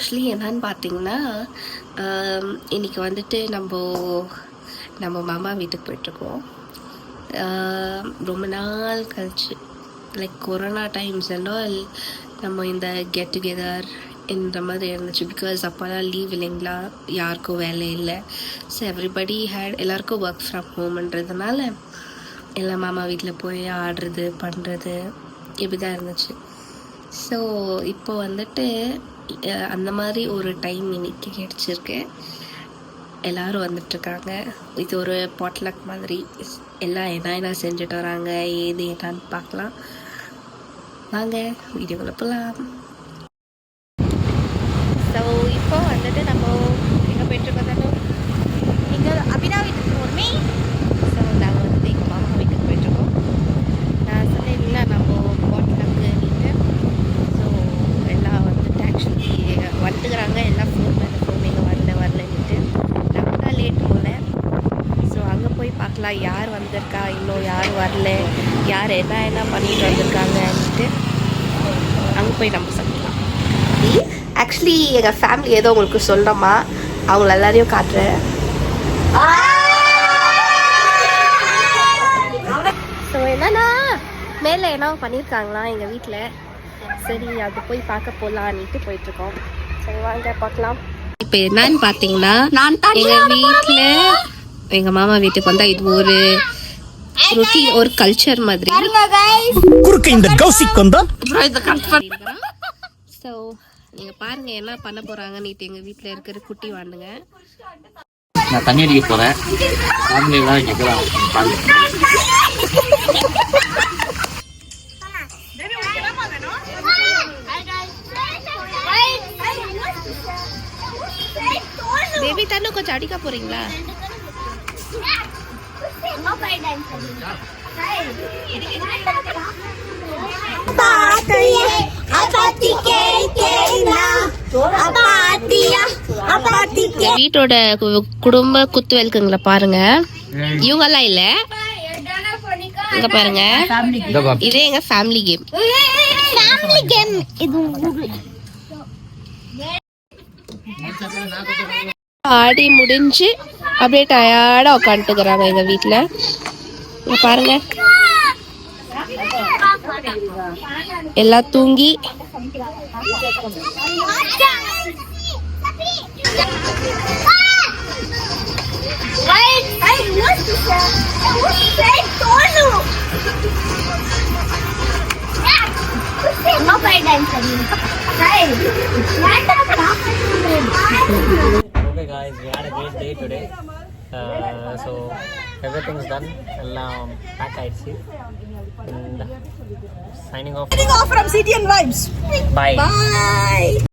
Actually என்னன்னு பார்த்தீங்கன்னா, இன்றைக்கி வந்துட்டு நம்ம மாமா வீட்டுக்கு போயிட்டுருக்கோம். ரொம்ப நாள் கழிச்சு, like corona times and all நம்ம இந்த கெட் டுகெதர் இந்த மாதிரி இருந்துச்சு. பிகாஸ் அப்போல்லாம் லீவ் இல்லைங்களா, யாருக்கும் வேலை இல்லை. ஸோ எவ்ரிபடி எல்லாருக்கும் ஒர்க் ஃப்ரம் ஹோம்ன்றதுனால எல்லா மாமா வீட்டில் போய் ஆடுறது பண்ணுறது இப்படி தான் இருந்துச்சு. ஸோ இப்போ வந்துட்டு அந்த மாதிரி ஒரு டைம் இன்னைக்கு கிடச்சிருக்கு. எல்லோரும் வந்துட்டுருக்காங்க. இது ஒரு பாட்லக் மாதிரி. எல்லாம் என்ன செஞ்சுட்டு வராங்க, ஏது என்னான்னு பார்க்கலாம். வாங்க வீடியோக்குள்ள போகலாம். ஸோ இப்போ வந்துட்டு நம்ம எங்கே போயிட்டுருக்கோம் தானோ, இங்கே அபினா வீட்டுக்கு போகிறோமே. ஸோ நாங்கள் வந்துட்டு எங்கள் மாமா வீட்டுக்கு போயிட்டுருக்கோம். நான் சொன்னேன் இல்லை நம்ம பாட்லக்கு நீட்டு. ஸோ எல்லாம் வந்துட்டு ஆக்சுவலி வந்துக்கிறாங்க. எல்லாம் ஃபோன் இங்கே வரலன்னுட்டு நம்ம தான் லேட் போல. ஸோ அங்கே போய் பார்க்கலாம் யார் வந்திருக்கா, இன்னும் யார் வரல, யார் என்ன பண்ணிட்டு வந்திருக்காங்கன்ட்டு அங்கே போய் நம்ம சொல்லலாம். ஆக்சுவலி எங்கள் ஃபேமிலி ஏதோ உங்களுக்கு சொல்கிறோமா, அவங்கள எல்லாரையும் காட்டுறேன். ஸோ என்னன்னா மேலே என்ன பண்ணியிருக்காங்களா எங்கள் வீட்டில். சரி அது போய் பார்க்க போகலான்ட்டு போயிட்டுருக்கோம். சரி வாங்க பார்க்கலாம். இப்போ என்னன்னு பார்த்தீங்கன்னா, எங்கள் வீட்டில் எங்கள் மாமா வீட்டுக்கு வந்தால் இது ஒரு ரொட்டீன், ஒரு கல்ச்சர் மாதிரி. ஸோ நீங்கள் பாருங்கள் என்ன பண்ண போகிறாங்கன்னு. எங்கள் வீட்டில் இருக்கிற குட்டி வாண்டுங்க. நான் தண்ணி அடிக்க போகிறேன். ஃபேமிலியெலாம் இங்கே இருக்கிறாங்க. பேபி தண்ணி கொஞ்சம் அடிக்க போகிறீங்களா? வீட்டோட குடும்ப குத்து விளக்குங்களை பாருங்க. இவங்கெல்லாம் இல்ல, இங்க பாருங்க, இதே எங்க ஃபேமிலி கேம். ஆடி முடிஞ்சு அப்படியே டயர்டா உட்காந்துக்கிறாங்க எங்க வீட்டுல. பாருங்க எல்லாம் தூங்கி Okay guys, we had a great day today. So everything's done. Ellam pack aichi. And signing off from CTN Vibes. Bye. Bye.